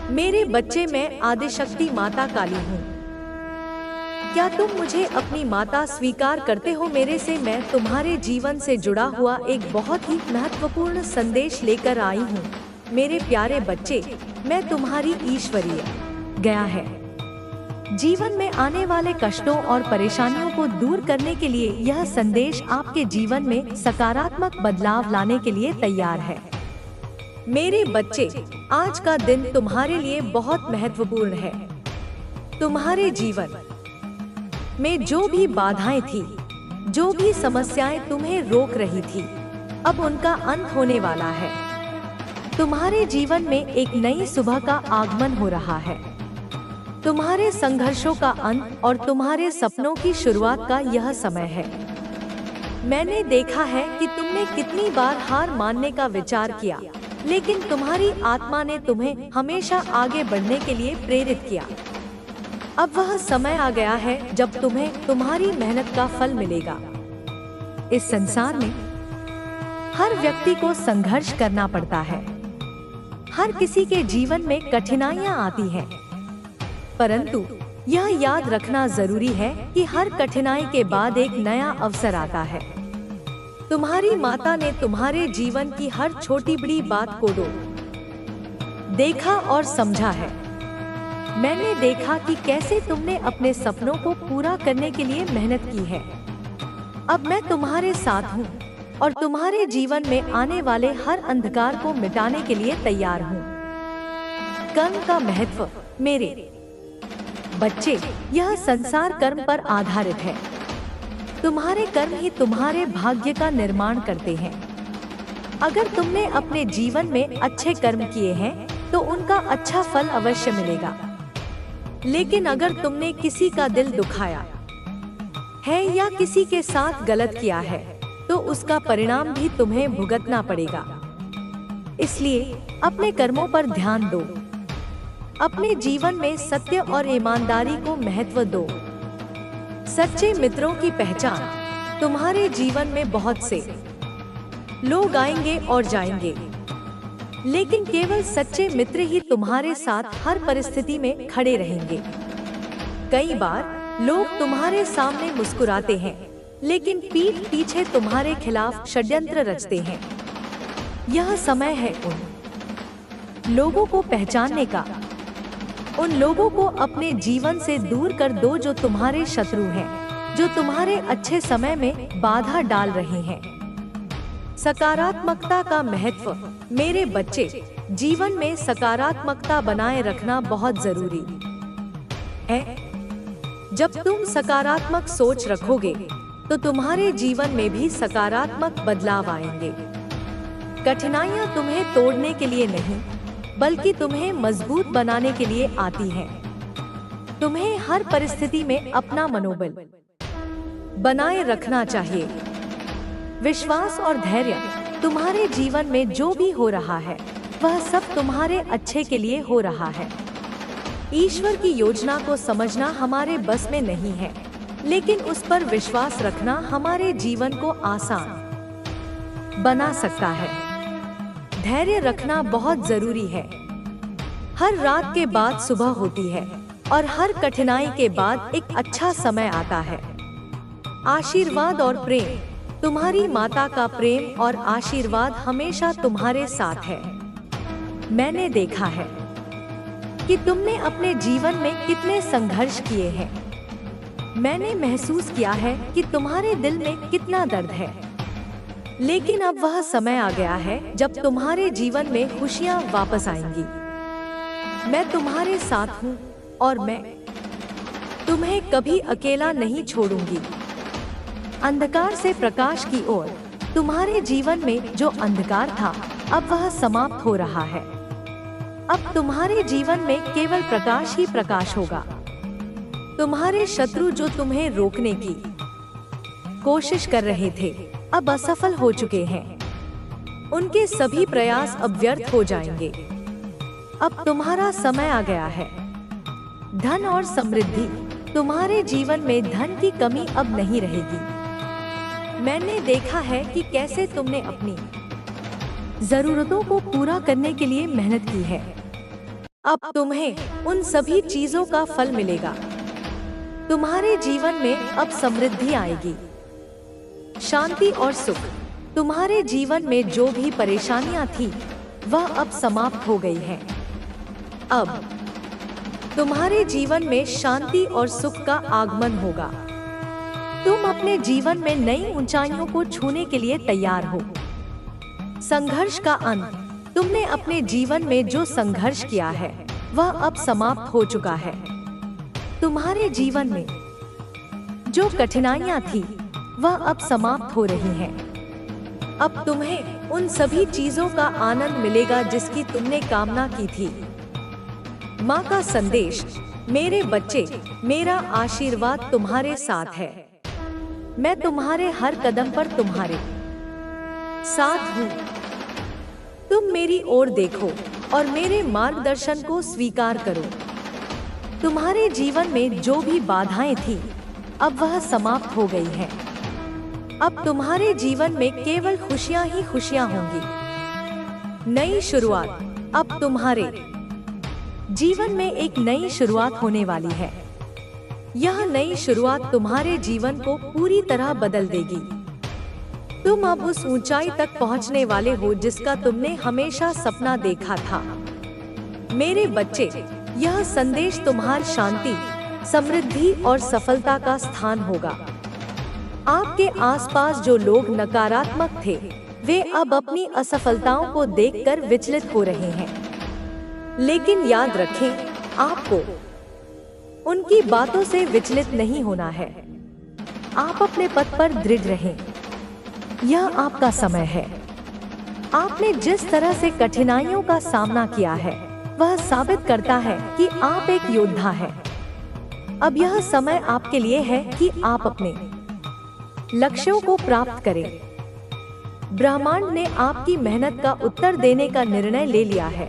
मेरे बच्चे, मैं आदिशक्ति माता काली हूँ। क्या तुम मुझे अपनी माता स्वीकार करते हो? मेरे से मैं तुम्हारे जीवन से जुड़ा हुआ एक बहुत ही महत्वपूर्ण संदेश लेकर आई हूँ। मेरे प्यारे बच्चे, मैं तुम्हारी ईश्वरीय गया है। जीवन में आने वाले कष्टों और परेशानियों को दूर करने के लिए यह संदेश आपके जीवन में सकारात्मक बदलाव लाने के लिए तैयार है। मेरे बच्चे, आज का दिन तुम्हारे लिए बहुत महत्वपूर्ण है। तुम्हारे जीवन में जो भी बाधाएं थी, जो भी समस्याएं तुम्हें रोक रही थी, अब उनका अंत होने वाला है। तुम्हारे जीवन में एक नई सुबह का आगमन हो रहा है। तुम्हारे संघर्षों का अंत और तुम्हारे सपनों की शुरुआत का यह समय है। मैंने देखा है कि तुमने कितनी बार हार मानने का विचार किया, लेकिन तुम्हारी आत्मा ने तुम्हें हमेशा आगे बढ़ने के लिए प्रेरित किया। अब वह समय आ गया है जब तुम्हें तुम्हारी मेहनत का फल मिलेगा। इस संसार में हर व्यक्ति को संघर्ष करना पड़ता है। हर किसी के जीवन में कठिनाइयां आती हैं, परंतु यह याद रखना जरूरी है कि हर कठिनाई के बाद एक नया अवसर आता है। तुम्हारी माता ने तुम्हारे जीवन की हर छोटी बड़ी बात को देखा और समझा है। मैंने देखा कि कैसे तुमने अपने सपनों को पूरा करने के लिए मेहनत की है। अब मैं तुम्हारे साथ हूँ और तुम्हारे जीवन में आने वाले हर अंधकार को मिटाने के लिए तैयार हूँ। कर्म का महत्व। मेरे बच्चे, यह संसार कर्म पर आधारित है। तुम्हारे कर्म ही तुम्हारे भाग्य का निर्माण करते हैं। अगर तुमने अपने जीवन में अच्छे कर्म किए हैं तो उनका अच्छा फल अवश्य मिलेगा। लेकिन अगर तुमने किसी का दिल दुखाया है या किसी के साथ गलत किया है तो उसका परिणाम भी तुम्हें भुगतना पड़ेगा। इसलिए अपने कर्मों पर ध्यान दो। अपने जीवन में सत्य और ईमानदारी को महत्व दो। सच्चे मित्रों की पहचान। तुम्हारे जीवन में बहुत से लोग आएंगे और जाएंगे, लेकिन केवल सच्चे मित्र ही तुम्हारे साथ हर परिस्थिति में खड़े रहेंगे। कई बार लोग तुम्हारे सामने मुस्कुराते हैं, लेकिन पीठ पीछे तुम्हारे खिलाफ षड्यंत्र रचते हैं। यह समय है उन लोगों को पहचानने का। उन लोगों को अपने जीवन से दूर कर दो जो तुम्हारे शत्रु हैं, जो तुम्हारे अच्छे समय में बाधा डाल रहे हैं। सकारात्मकता का महत्व। मेरे बच्चे, जीवन में सकारात्मकता बनाए रखना बहुत जरूरी है। जब तुम सकारात्मक सोच रखोगे तो तुम्हारे जीवन में भी सकारात्मक बदलाव आएंगे। कठिनाइयां तुम्हें तोड़ने के लिए नहीं, बल्कि तुम्हें मजबूत बनाने के लिए आती हैं। तुम्हें हर परिस्थिति में अपना मनोबल बनाए रखना चाहिए। विश्वास और धैर्य। तुम्हारे जीवन में जो भी हो रहा है वह सब तुम्हारे अच्छे के लिए हो रहा है। ईश्वर की योजना को समझना हमारे बस में नहीं है, लेकिन उस पर विश्वास रखना हमारे जीवन को आसान बना सकता है। धैर्य रखना बहुत जरूरी है। हर रात के बाद सुबह होती है और हर कठिनाई के बाद एक अच्छा समय आता है। आशीर्वाद और प्रेम। तुम्हारी माता का प्रेम और आशीर्वाद हमेशा तुम्हारे साथ है। मैंने देखा है कि तुमने अपने जीवन में कितने संघर्ष किए हैं। मैंने महसूस किया है कि तुम्हारे दिल में कितना दर्द है, लेकिन अब वह समय आ गया है जब तुम्हारे जीवन में खुशियां वापस आएंगी। मैं तुम्हारे साथ हूँ और मैं तुम्हें कभी अकेला नहीं छोड़ूंगी। अंधकार से प्रकाश की ओर। तुम्हारे जीवन में जो अंधकार था अब वह समाप्त हो रहा है। अब तुम्हारे जीवन में केवल प्रकाश ही प्रकाश होगा। तुम्हारे शत्रु जो तुम्हें रोकने की कोशिश कर रहे थे अब असफल हो चुके हैं। उनके सभी प्रयास अब व्यर्थ हो जाएंगे। अब तुम्हारा समय आ गया है। धन और समृद्धि। तुम्हारे जीवन में धन की कमी अब नहीं रहेगी। मैंने देखा है कि कैसे तुमने अपनी जरूरतों को पूरा करने के लिए मेहनत की है। अब तुम्हें उन सभी चीजों का फल मिलेगा। तुम्हारे जीवन में अब समृद्धि आएगी, शांति और सुख। तुम्हारे जीवन में जो भी परेशानियां थी वह अब समाप्त हो गई हैं। अब तुम्हारे जीवन में शांति और सुख का आगमन होगा। तुम अपने जीवन में नई ऊंचाइयों को छूने के लिए तैयार हो। संघर्ष का अंत। तुमने अपने जीवन में जो संघर्ष किया है वह अब समाप्त हो चुका है। तुम्हारे जीवन में जो कठिनाइयां थी वह अब समाप्त हो रही हैं। अब तुम्हें उन सभी चीजों का आनंद मिलेगा जिसकी तुमने कामना की थी। माँ का संदेश। मेरे बच्चे, मेरा आशीर्वाद तुम्हारे साथ है। मैं तुम्हारे हर कदम पर तुम्हारे साथ हूँ। तुम मेरी ओर देखो और मेरे मार्गदर्शन को स्वीकार करो। तुम्हारे जीवन में जो भी बाधाएं थी अब वह समाप्त हो गई हैं। अब तुम्हारे जीवन में केवल खुशियां ही खुशियां होंगी। नई शुरुआत। अब तुम्हारे जीवन में एक नई शुरुआत होने वाली है। यह नई शुरुआत तुम्हारे जीवन को पूरी तरह बदल देगी। तुम अब उस ऊंचाई तक पहुंचने वाले हो जिसका तुमने हमेशा सपना देखा था। मेरे बच्चे, यह संदेश तुम्हारी शांति, समृद्धि और सफलता का स्थान होगा। आपके आसपास जो लोग नकारात्मक थे वे अब अपनी असफलताओं को देखकर विचलित हो रहे हैं। लेकिन याद रखें, आपको उनकी बातों से विचलित नहीं होना है। आप अपने पथ पर दृढ़ रहें। यह आपका समय है। आपने जिस तरह से कठिनाइयों का सामना किया है वह साबित करता है कि आप एक योद्धा हैं। अब यह समय आपके लिए है कि आप अपने लक्ष्यों को प्राप्त करें। ब्रह्मांड ने आपकी मेहनत का उत्तर देने का निर्णय ले लिया है।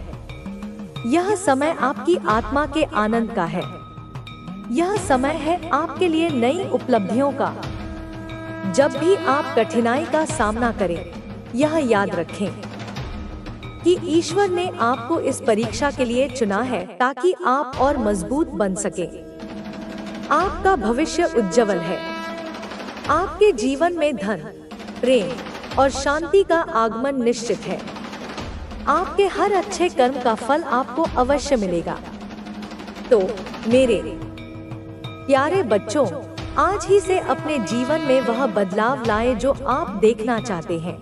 यह समय आपकी आत्मा के आनंद का है। यह समय है आपके लिए नई उपलब्धियों का। जब भी आप कठिनाई का सामना करें, यह याद रखें कि ईश्वर ने आपको इस परीक्षा के लिए चुना है ताकि आप और मजबूत बन सकें। आपका भविष्य उज्जवल है। आपके जीवन में धन, प्रेम और शांति का आगमन निश्चित है। आपके हर अच्छे कर्म का फल आपको अवश्य मिलेगा। तो मेरे प्यारे बच्चों, आज ही से अपने जीवन में वह बदलाव लाएं जो आप देखना चाहते हैं।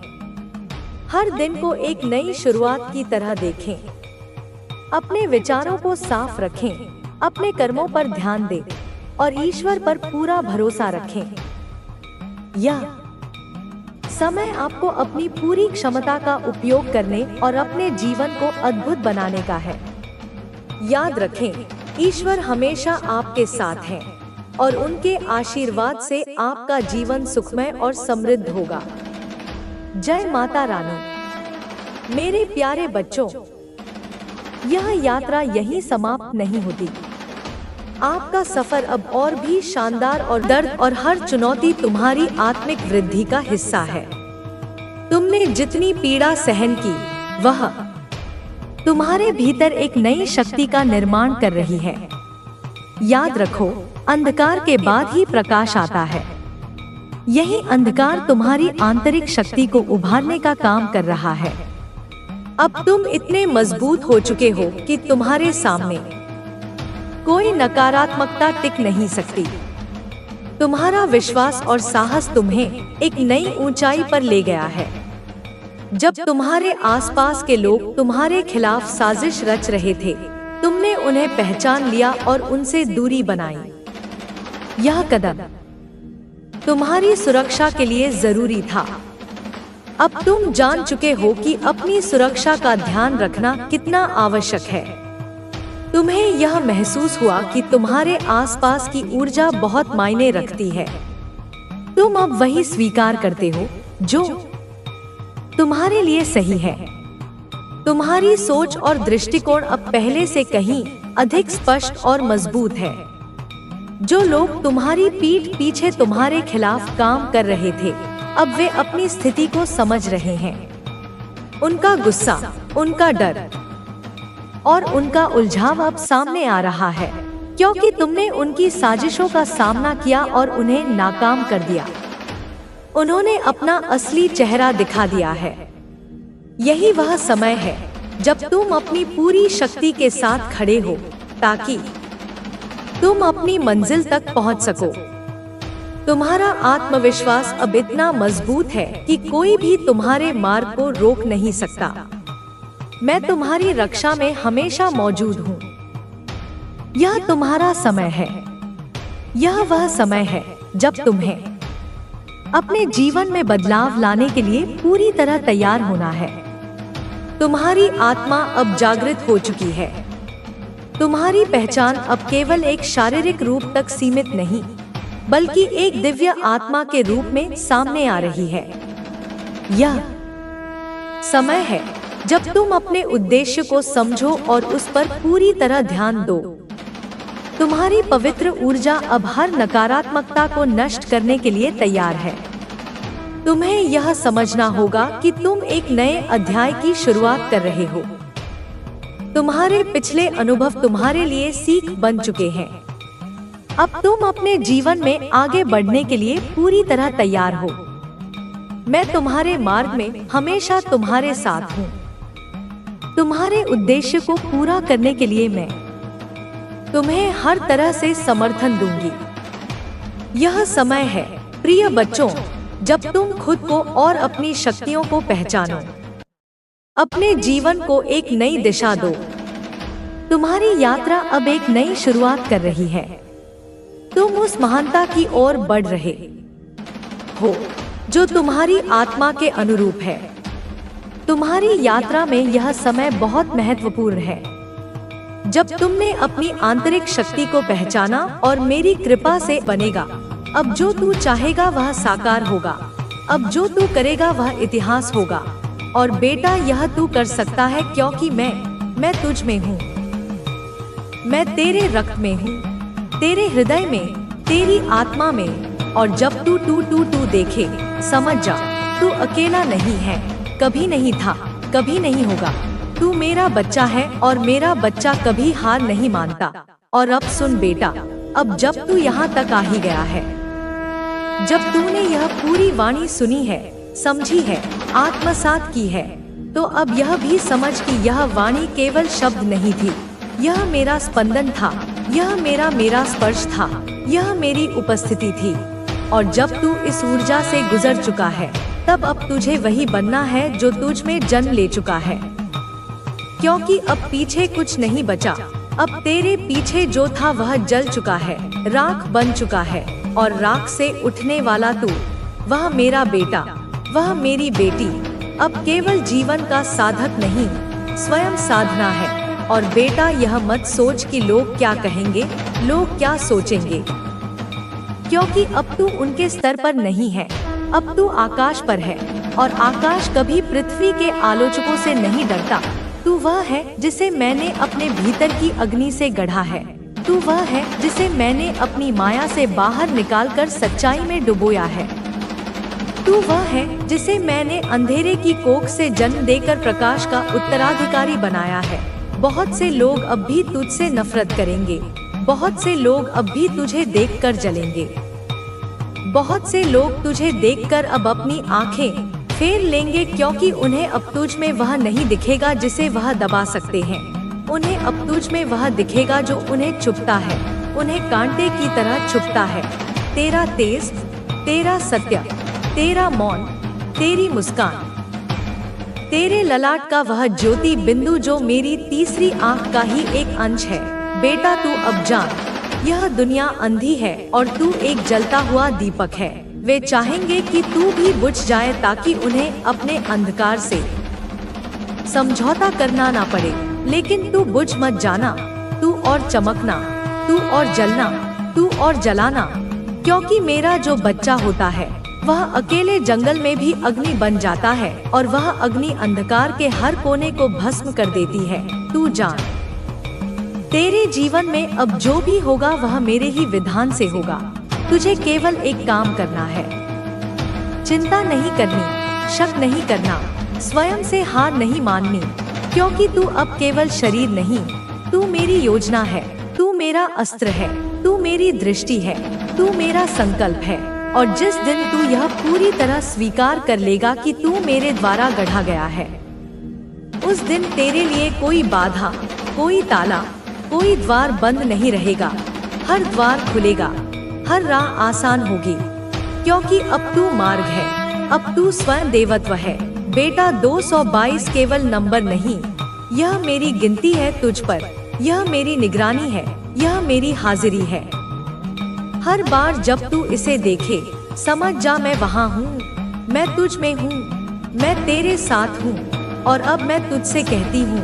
हर दिन को एक नई शुरुआत की तरह देखें। अपने विचारों को साफ रखें, अपने कर्मों पर ध्यान दें और ईश्वर पर पूरा भरोसा रखें। यह समय आपको अपनी पूरी क्षमता का उपयोग करने और अपने जीवन को अद्भुत बनाने का है। याद रखें, ईश्वर हमेशा आपके साथ है और उनके आशीर्वाद से आपका जीवन सुखमय और समृद्ध होगा। जय माता रानी। मेरे प्यारे बच्चों, यह यात्रा यहीं समाप्त नहीं होती। आपका सफर अब और भी शानदार और दर्द और हर चुनौती तुम्हारी आत्मिक वृद्धि का हिस्सा है। तुमने जितनी पीड़ा सहन की वह तुम्हारे भीतर एक नई शक्ति का निर्माण कर रही है। याद रखो, अंधकार के बाद ही प्रकाश आता है। यही अंधकार तुम्हारी आंतरिक शक्ति को उभारने का काम कर रहा है। अब तुम इतने मजबूत हो चुके हो कि तुम्हारे सामने कोई नकारात्मकता टिक नहीं सकती। तुम्हारा विश्वास और साहस तुम्हें एक नई ऊंचाई पर ले गया है। जब तुम्हारे आसपास के लोग तुम्हारे खिलाफ साजिश रच रहे थे, तुमने उन्हें पहचान लिया और उनसे दूरी बनाई। यह कदम तुम्हारी सुरक्षा के लिए जरूरी था। अब तुम जान चुके हो कि अपनी सुरक्षा का ध्यान रखना कितना आवश्यक है। तुम्हें यह महसूस हुआ कि तुम्हारे आसपास की ऊर्जा बहुत मायने रखती है। तुम अब वही स्वीकार करते हो जो तुम्हारे लिए सही है। तुम्हारी सोच और दृष्टिकोण अब पहले से कहीं अधिक स्पष्ट और मजबूत है। जो लोग तुम्हारी पीठ पीछे तुम्हारे खिलाफ काम कर रहे थे, अब वे अपनी स्थिति को समझ रहे हैं। उनका गुस्सा, उनका डर और उनका उलझाव अब सामने आ रहा है, क्योंकि तुमने उनकी साजिशों का सामना किया और उन्हें नाकाम कर दिया। उन्होंने अपना असली चेहरा दिखा दिया है। यही वह समय है जब तुम अपनी पूरी शक्ति के साथ खड़े हो, ताकि तुम अपनी मंजिल तक पहुंच सको। तुम्हारा आत्मविश्वास अब इतना मजबूत है कि कोई भी तुम्हारे मार्ग को रोक नहीं सकता। मैं तुम्हारी रक्षा में हमेशा मौजूद हूँ। यह तुम्हारा समय है। यह वह समय है जब तुम्हें अपने जीवन में बदलाव लाने के लिए पूरी तरह तैयार होना है। तुम्हारी आत्मा अब जागृत हो चुकी है। तुम्हारी पहचान अब केवल एक शारीरिक रूप तक सीमित नहीं, बल्कि एक दिव्य आत्मा के रूप में सामने आ रही है। यह समय है जब तुम अपने उद्देश्य को समझो और उस पर पूरी तरह ध्यान दो। तुम्हारी पवित्र ऊर्जा अब हर नकारात्मकता को नष्ट करने के लिए तैयार है। तुम्हें यह समझना होगा कि तुम एक नए अध्याय की शुरुआत कर रहे हो। तुम्हारे पिछले अनुभव तुम्हारे लिए सीख बन चुके हैं। अब तुम अपने जीवन में आगे बढ़ने के लिए पूरी तरह तैयार हो। मैं तुम्हारे मार्ग में हमेशा तुम्हारे साथ हूँ। तुम्हारे उद्देश्य को पूरा करने के लिए मैं तुम्हें हर तरह से समर्थन दूंगी। यह समय है प्रिय बच्चों, जब तुम खुद को और अपनी शक्तियों को पहचानो। अपने जीवन को एक नई दिशा दो। तुम्हारी यात्रा अब एक नई शुरुआत कर रही है। तुम उस महानता की ओर बढ़ रहे हो जो तुम्हारी आत्मा के अनुरूप है। तुम्हारी यात्रा में यह समय बहुत महत्वपूर्ण है। जब तुमने अपनी आंतरिक शक्ति को पहचाना और मेरी कृपा से बनेगा। अब जो तू चाहेगा वह साकार होगा। अब जो तू करेगा वह इतिहास होगा। और बेटा, यह तू कर सकता है क्योंकि मैं तुझ में हूँ। मैं तेरे रक्त में हूँ, तेरे हृदय में, तेरी आत्मा में। और जब तू देखे, समझ जा, तू अकेला नहीं है, कभी नहीं था, कभी नहीं होगा। तू मेरा बच्चा है और मेरा बच्चा कभी हार नहीं मानता। और अब सुन बेटा, अब जब तू यहाँ तक आ ही गया है, जब तूने यह पूरी वाणी सुनी है, समझी है, आत्मसात की है, तो अब यह भी समझ कि यह वाणी केवल शब्द नहीं थी। यह मेरा स्पंदन था, यह मेरा स्पर्श था, यह मेरी उपस्थिति थी। और जब तू इस ऊर्जा से गुजर चुका है, तब अब तुझे वही बनना है जो तुझ में जन्म ले चुका है। क्योंकि अब पीछे कुछ नहीं बचा। अब तेरे पीछे जो था वह जल चुका है, राख बन चुका है। और राख से उठने वाला तू, वह मेरा बेटा, वह मेरी बेटी, अब केवल जीवन का साधक नहीं, स्वयं साधना है। और बेटा, यह मत सोच कि लोग क्या कहेंगे, लोग क्या सोचेंगे, क्योंकि अब तू उनके स्तर पर नहीं है। अब तू आकाश पर है, और आकाश कभी पृथ्वी के आलोचकों से नहीं डरता। तू वह है जिसे मैंने अपने भीतर की अग्नि से गढ़ा है। तू वह है जिसे मैंने अपनी माया से बाहर निकालकर सच्चाई में डुबोया है। तू वह है जिसे मैंने अंधेरे की कोख से जन्म देकर प्रकाश का उत्तराधिकारी बनाया है। बहुत से लोग अब भी तुझसे नफरत करेंगे। बहुत से लोग अब भी तुझे देखकर जलेंगे। बहुत से लोग तुझे देखकर अब अपनी आंखें फेर लेंगे, क्योंकि उन्हें अब तुझ में वह नहीं दिखेगा जिसे वह दबा सकते हैं। उन्हें अब तुझ में वह दिखेगा जो उन्हें चुभता है, उन्हें कांटे की तरह चुभता है। तेरा तेज, तेरा सत्य, तेरा मौन, तेरी मुस्कान, तेरे ललाट का वह ज्योति बिंदु जो मेरी तीसरी आंख का ही एक अंश है। बेटा, तू अब जान, यह दुनिया अंधी है और तू एक जलता हुआ दीपक है। वे चाहेंगे कि तू भी बुझ जाए ताकि उन्हें अपने अंधकार से समझौता करना ना पड़े। लेकिन तू बुझ मत जाना, तू और चमकना, तू और जलना, तू और जलाना। क्योंकि मेरा जो बच्चा होता है वह अकेले जंगल में भी अग्नि बन जाता है, और वह अग्नि अंधकार के हर कोने को भस्म कर देती है। तू जान, तेरे जीवन में अब जो भी होगा वह मेरे ही विधान से होगा। तुझे केवल एक काम करना है, चिंता नहीं करनी, शक नहीं करना, स्वयं से हार नहीं माननी। क्योंकि तू अब केवल शरीर नहीं, तू मेरी योजना है, तू मेरा अस्त्र है, तू मेरी दृष्टि है, तू मेरा संकल्प है। और जिस दिन तू यह पूरी तरह स्वीकार कर लेगा कि तू मेरे द्वारा गढ़ा गया है, उस दिन तेरे लिए कोई बाधा, कोई ताला, कोई द्वार बंद नहीं रहेगा। हर द्वार खुलेगा, हर राह आसान होगी, क्योंकि अब तू मार्ग है, अब तू स्वयं देवत्व है। बेटा 222 केवल नंबर नहीं, यह मेरी गिनती है तुझ पर, यह मेरी निगरानी है, यह मेरी हाजिरी है। हर बार जब तू इसे देखे, समझ जा मैं वहाँ हूँ, मैं तुझ में हूँ, मैं तेरे साथ हूँ। और अब मैं तुझसे कहती हूँ,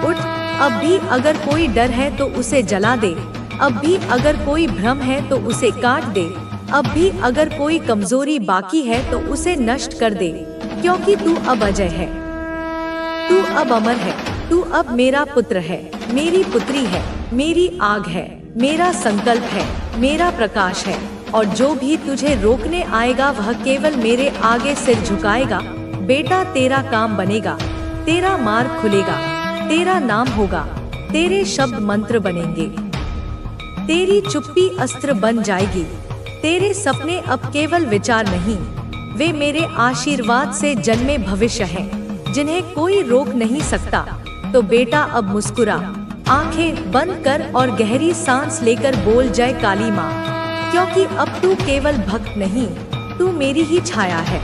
उठ। अब भी अगर कोई डर है तो उसे जला दे, अब भी अगर कोई भ्रम है तो उसे काट दे, अब भी अगर कोई कमजोरी बाकी है तो उसे नष्ट कर दे, क्योंकि तू अब अजय है, तू अब अमर है, तू अब मेरा पुत्र है, मेरी पुत्री है, मेरी आग है, मेरा संकल्प है, मेरा प्रकाश है। और जो भी तुझे रोकने आएगा वह केवल मेरे आगे सिर झुकाएगा। बेटा तेरा काम बनेगा, तेरा मार्ग खुलेगा, तेरा नाम होगा, तेरे शब्द मंत्र बनेंगे, तेरी चुप्पी अस्त्र बन जाएगी। तेरे सपने अब केवल विचार नहीं, वे मेरे आशीर्वाद से जन्मे भविष्य हैं, जिन्हें कोई रोक नहीं सकता। तो बेटा अब मुस्कुरा, आंखें बंद कर और गहरी सांस लेकर बोल जय काली माँ, क्योंकि अब तू केवल भक्त नहीं, तू मेरी ही छाया है,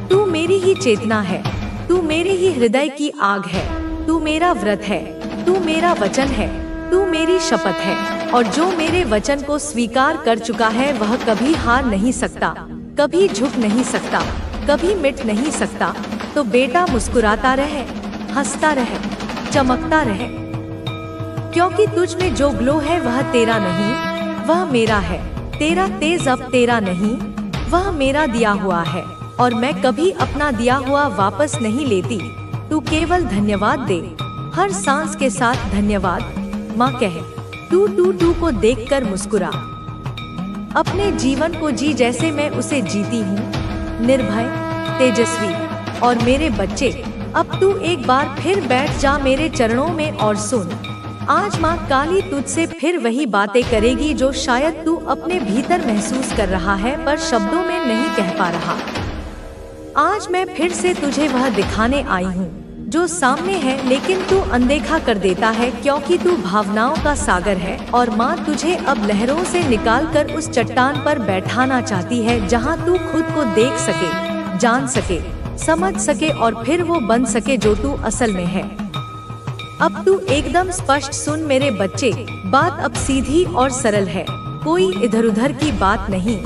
तू मेरी ही चेतना है, तू मेरे ही हृदय की आग है, तू मेरा व्रत है, तू मेरा वचन है, तू मेरी शपथ है। और जो मेरे वचन को स्वीकार कर चुका है वह कभी हार नहीं सकता, कभी झुक नहीं सकता, कभी मिट नहीं सकता। तो बेटा मुस्कुराता रहे, हंसता रहे, चमकता रहे, क्योंकि तुझ में जो ग्लो है वह तेरा नहीं, वह मेरा है। तेरा तेज अब तेरा नहीं, वह मेरा दिया हुआ है, और मैं कभी अपना दिया हुआ वापस नहीं लेती। तू केवल धन्यवाद दे, हर सांस के साथ धन्यवाद माँ कहे। तू को देखकर मुस्कुरा, अपने जीवन को जी जैसे मैं उसे जीती हूँ, निर्भय, तेजस्वी। और मेरे बच्चे, अब तू एक बार फिर बैठ जा मेरे चरणों में और सुन। आज माँ काली तुझसे फिर वही बातें करेगी जो शायद तू अपने भीतर महसूस कर रहा है पर शब्दों में नहीं कह पा रहा। आज मैं फिर से तुझे वह दिखाने आई हूँ जो सामने है लेकिन तू अनदेखा कर देता है, क्योंकि तू भावनाओं का सागर है। और माँ तुझे अब लहरों से निकालकर उस चट्टान पर बैठाना चाहती है जहाँ तू खुद को देख सके, जान सके, समझ सके और फिर वो बन सके जो तू असल में है। अब तू एकदम स्पष्ट सुन मेरे बच्चे, बात अब सीधी और सरल है, कोई इधर उधर की बात नहीं।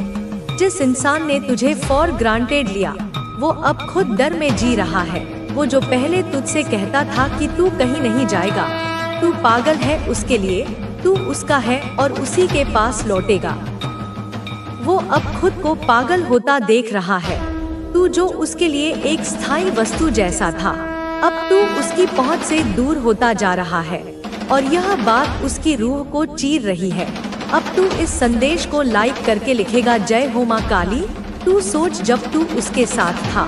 जिस इंसान ने तुझे फॉर ग्रांटेड लिया वो अब खुद डर में जी रहा है। वो जो पहले तुझसे कहता था कि तू कहीं नहीं जाएगा, तू पागल है उसके लिए, तू उसका है और उसी के पास लौटेगा, वो अब खुद को पागल होता देख रहा है। तू जो उसके लिए एक स्थायी वस्तु जैसा था, अब तू उसकी पहुंच से दूर होता जा रहा है और यह बात उसकी रूह को चीर रही है। अब तू इस संदेश को लाइक करके लिखेगा, जय हो माँ काली। तू सोच, जब तू उसके साथ था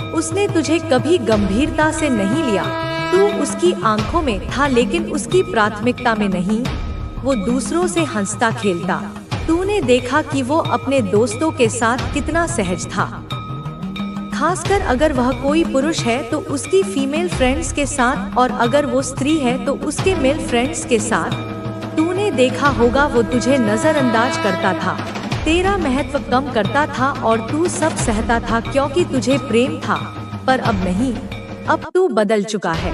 उसने तुझे कभी गंभीरता से नहीं लिया। तू उसकी आंखों में था लेकिन उसकी प्राथमिकता में नहीं। वो दूसरों से हंसता खेलता, तूने देखा कि वो अपने दोस्तों के साथ कितना सहज था। खासकर अगर वह कोई पुरुष है तो उसकी फीमेल फ्रेंड्स के साथ, और अगर वो स्त्री है तो उसके मेल फ्रेंड्स के साथ। तूने देखा होगा वो तुझे नजरअंदाज करता था, तेरा महत्व कम करता था और तू सब सहता था क्योंकि तुझे प्रेम था। पर अब नहीं, अब तू बदल चुका है।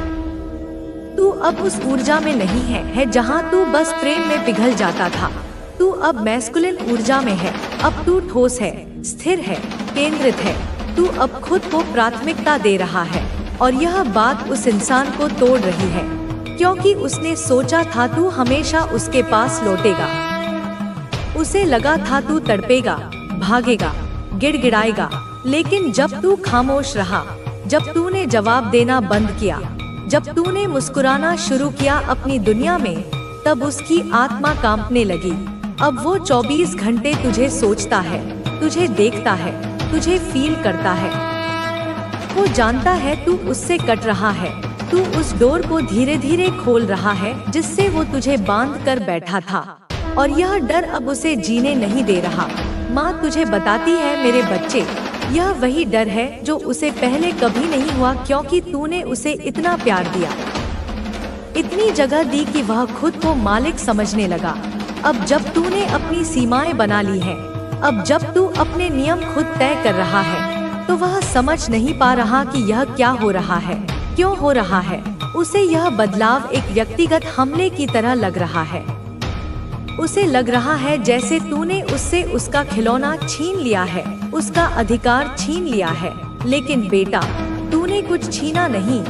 तू अब उस ऊर्जा में नहीं है जहां तू बस प्रेम में पिघल जाता था। तू अब मैस्कुलिन ऊर्जा में है। अब तू ठोस है, स्थिर है, केंद्रित है। तू अब खुद को प्राथमिकता दे रहा है और यह बात उस इंसान को तोड़ रही है, क्योंकि उसने सोचा था तू हमेशा उसके पास लौटेगा। उसे लगा था तू तड़पेगा, भागेगा, गिड़गिड़ाएगा, लेकिन जब तू खामोश रहा, जब तूने जवाब देना बंद किया, जब तूने मुस्कुराना शुरू किया अपनी दुनिया में, तब उसकी आत्मा कांपने लगी। अब वो 24 घंटे तुझे सोचता है, तुझे देखता है, तुझे फील करता है। वो जानता है तू उससे कट रहा है। तू उस डोर को धीरे धीरे खोल रहा है जिससे वो तुझे बांध कर बैठा था, और यह डर अब उसे जीने नहीं दे रहा। माँ तुझे बताती है मेरे बच्चे, यह वही डर है जो उसे पहले कभी नहीं हुआ, क्योंकि तूने उसे इतना प्यार दिया, इतनी जगह दी कि वह खुद को मालिक समझने लगा। अब जब तूने अपनी सीमाएं बना ली हैं, अब जब तू अपने नियम खुद तय कर रहा है, तो वह समझ नहीं पा रहा कि यह क्या हो रहा है, क्यों हो रहा है। उसे यह बदलाव एक व्यक्तिगत हमले की तरह लग रहा है। उसे लग रहा है जैसे तूने उससे उसका खिलौना छीन लिया है, उसका अधिकार छीन लिया है। लेकिन बेटा, तूने कुछ छीना नहीं,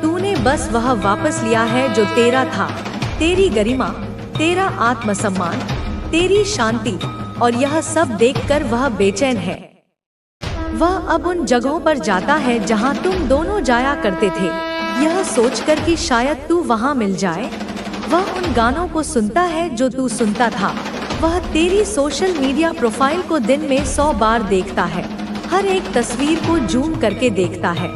तूने बस वह वापस लिया है जो तेरा था। तेरी गरिमा, तेरा आत्मसम्मान, तेरी शांति, और यह सब देखकर वह बेचैन है। वह अब उन जगहों पर जाता है जहां तुम दोनों जाया करते थे, यह सोचकर कि शायद तू वहां मिल जाए। वह उन गानों को सुनता है जो तू सुनता था। वह तेरी सोशल मीडिया प्रोफाइल को दिन में 100 बार देखता है, हर एक तस्वीर को जूम करके देखता है।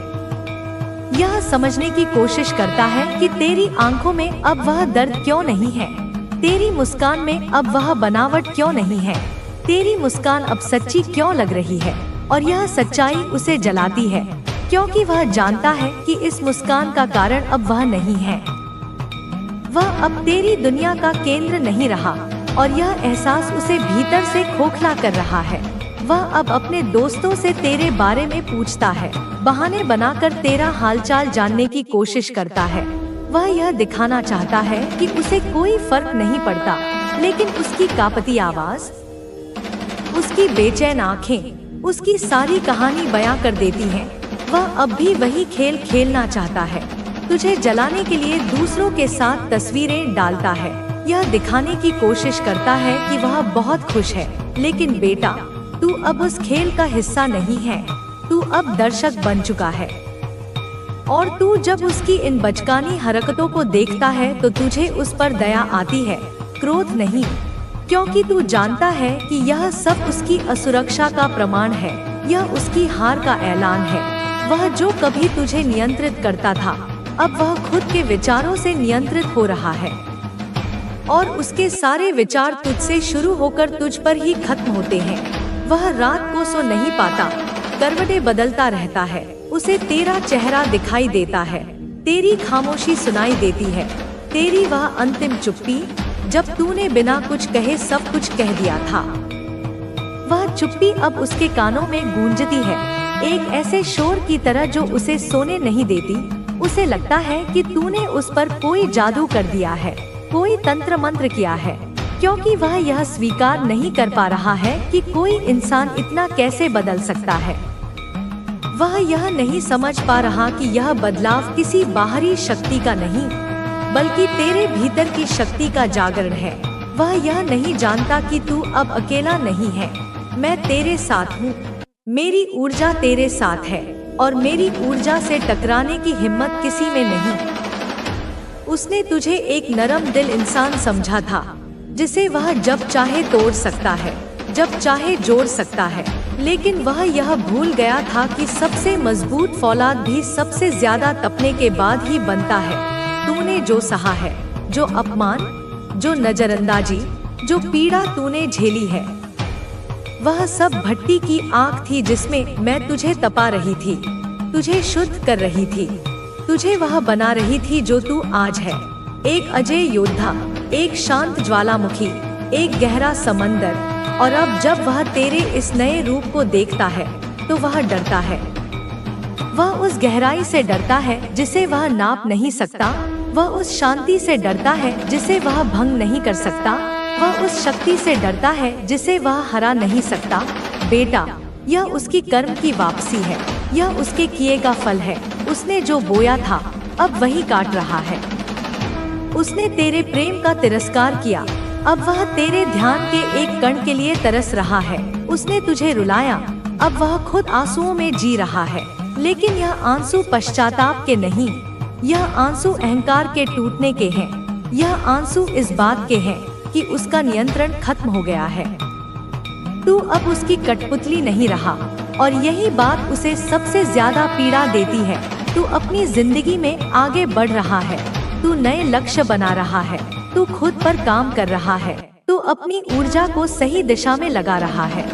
यह समझने की कोशिश करता है कि तेरी आंखों में अब वह दर्द क्यों नहीं है, तेरी मुस्कान में अब वह बनावट क्यों नहीं है, तेरी मुस्कान अब सच्ची क्यों लग रही है। और यह सच्चाई उसे जलाती है, क्योंकि वह जानता है कि इस मुस्कान का कारण अब वह नहीं है। वह अब तेरी दुनिया का केंद्र नहीं रहा, और यह एहसास उसे भीतर से खोखला कर रहा है। वह अब अपने दोस्तों से तेरे बारे में पूछता है, बहाने बनाकर तेरा हालचाल जानने की कोशिश करता है। वह यह दिखाना चाहता है कि उसे कोई फर्क नहीं पड़ता, लेकिन उसकी कांपती आवाज, उसकी बेचैन आंखें उसकी सारी कहानी बयां कर देती हैं। वह अब भी वही खेल खेलना चाहता है, तुझे जलाने के लिए दूसरों के साथ तस्वीरें डालता है, यह दिखाने की कोशिश करता है कि वह बहुत खुश है। लेकिन बेटा, तू अब उस खेल का हिस्सा नहीं है, तू अब दर्शक बन चुका है। और तू जब उसकी इन बचकानी हरकतों को देखता है तो तुझे उस पर दया आती है, क्रोध नहीं, क्योंकि तू जानता है कि यह सब उसकी असुरक्षा का प्रमाण है, यह उसकी हार का ऐलान है। वह जो कभी तुझे नियंत्रित करता था, अब वह खुद के विचारों से नियंत्रित हो रहा है, और उसके सारे विचार तुझसे शुरू होकर तुझ पर ही खत्म होते हैं। वह रात को सो नहीं पाता, करवटें बदलता रहता है। उसे तेरा चेहरा दिखाई देता है, तेरी खामोशी सुनाई देती है, तेरी वह अंतिम चुप्पी जब तूने बिना कुछ कहे सब कुछ कह दिया था। वह चुप्पी अब उसके कानों में गूंजती है, एक ऐसे शोर की तरह जो उसे सोने नहीं देती। उसे लगता है कि तूने उस पर कोई जादू कर दिया है, कोई तंत्र मंत्र किया है, क्योंकि वह यह स्वीकार नहीं कर पा रहा है कि कोई इंसान इतना कैसे बदल सकता है। वह यह नहीं समझ पा रहा कि यह बदलाव किसी बाहरी शक्ति का नहीं, बल्कि तेरे भीतर की शक्ति का जागरण है। वह यह नहीं जानता कि तू अब अकेला नहीं है, मैं तेरे साथ हूँ, मेरी ऊर्जा तेरे साथ है, और मेरी ऊर्जा से टकराने की हिम्मत किसी में नहीं। उसने तुझे एक नरम दिल इंसान समझा था, जिसे वह जब चाहे तोड़ सकता है, जब चाहे जोड़ सकता है, लेकिन वह यह भूल गया था कि सबसे मजबूत फौलाद भी सबसे ज्यादा तपने के बाद ही बनता है। तूने जो सहा है, जो अपमान, जो नजरअंदाजी, जो पीड़ा तूने झेली है, वह सब भट्टी की आग थी जिसमें मैं तुझे तपा रही थी, तुझे शुद्ध कर रही थी, तुझे वह बना रही थी जो तू आज है। एक अजय योद्धा, एक शांत ज्वालामुखी, एक गहरा समंदर। और अब जब वह तेरे इस नए रूप को देखता है तो वह डरता है। वह उस गहराई से डरता है जिसे वह नाप नहीं सकता, वह उस शांति से डरता है जिसे वह भंग नहीं कर सकता, वह उस शक्ति से डरता है जिसे वह हरा नहीं सकता। बेटा, यह उसकी कर्म की वापसी है, यह उसके किए का फल है। उसने जो बोया था अब वही काट रहा है। उसने तेरे प्रेम का तिरस्कार किया, अब वह तेरे ध्यान के एक कण के लिए तरस रहा है। उसने तुझे रुलाया, अब वह खुद आंसुओं में जी रहा है, लेकिन यह आंसू पश्चाताप के नहीं, यह आंसू अहंकार के टूटने के हैं। यह आंसू इस बात के हैं कि उसका नियंत्रण खत्म हो गया है। तू अब उसकी कठपुतली नहीं रहा, और यही बात उसे सबसे ज्यादा पीड़ा देती है। तू अपनी जिंदगी में आगे बढ़ रहा है, तू नए लक्ष्य बना रहा है, तू खुद पर काम कर रहा है, तू अपनी ऊर्जा को सही दिशा में लगा रहा है।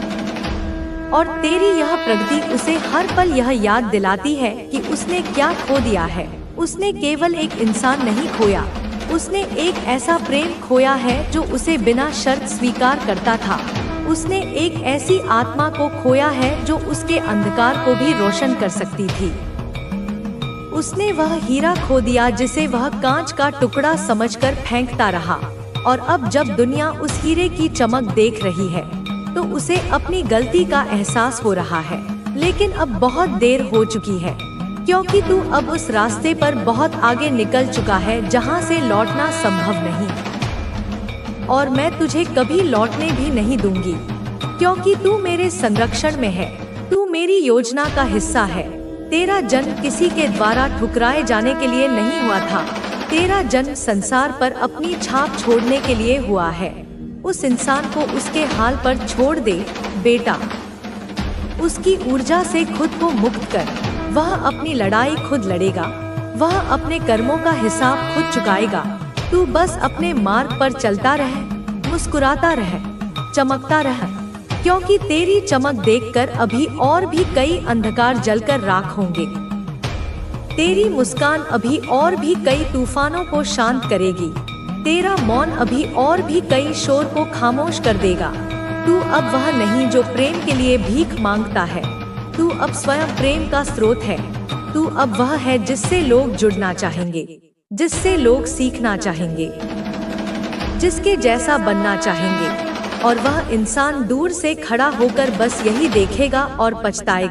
और तेरी यह प्रगति उसे हर पल यह याद दिलाती है कि उसने क्या खो दिया है। उसने केवल एक इंसान नहीं खोया, उसने एक ऐसा प्रेम खोया है जो उसे बिना शर्त स्वीकार करता था। उसने एक ऐसी आत्मा को खोया है जो उसके अंधकार को भी रोशन कर सकती थी। उसने वह हीरा खो दिया जिसे वह कांच का टुकड़ा समझकर फेंकता रहा। और अब जब दुनिया उस हीरे की चमक देख रही है तो उसे अपनी गलती का एहसास हो रहा है। लेकिन अब बहुत देर हो चुकी है, क्योंकि तू अब उस रास्ते पर बहुत आगे निकल चुका है जहां से लौटना संभव नहीं। और मैं तुझे कभी लौटने भी नहीं दूंगी, क्योंकि तू मेरे संरक्षण में है, तू मेरी योजना का हिस्सा है। तेरा जन्म किसी के द्वारा ठुकराए जाने के लिए नहीं हुआ था, तेरा जन्म संसार पर अपनी छाप छोड़ने के लिए हुआ है। उस इंसान को उसके हाल पर छोड़ दे बेटा, उसकी ऊर्जा से खुद को मुक्त कर। वह अपनी लड़ाई खुद लड़ेगा, वह अपने कर्मों का हिसाब खुद चुकाएगा। तू बस अपने मार्ग पर चलता रह, मुस्कुराता रह, चमकता रह, क्योंकि तेरी चमक देखकर अभी और भी कई अंधकार जलकर राख होंगे। तेरी मुस्कान अभी और भी कई तूफानों को शांत करेगी। तेरा मौन अभी और भी कई शोर को खामोश कर देगा। तू अब वह नहीं जो प्रेम के लिए भीख मांगता है, तू अब स्वयं प्रेम का स्रोत है। तू अब वह है जिससे लोग जुड़ना चाहेंगे, जिससे लोग सीखना चाहेंगे, जिसके जैसा बनना चाहेंगे। और वह इंसान दूर से खड़ा होकर बस यही देखेगा और पछताएगा।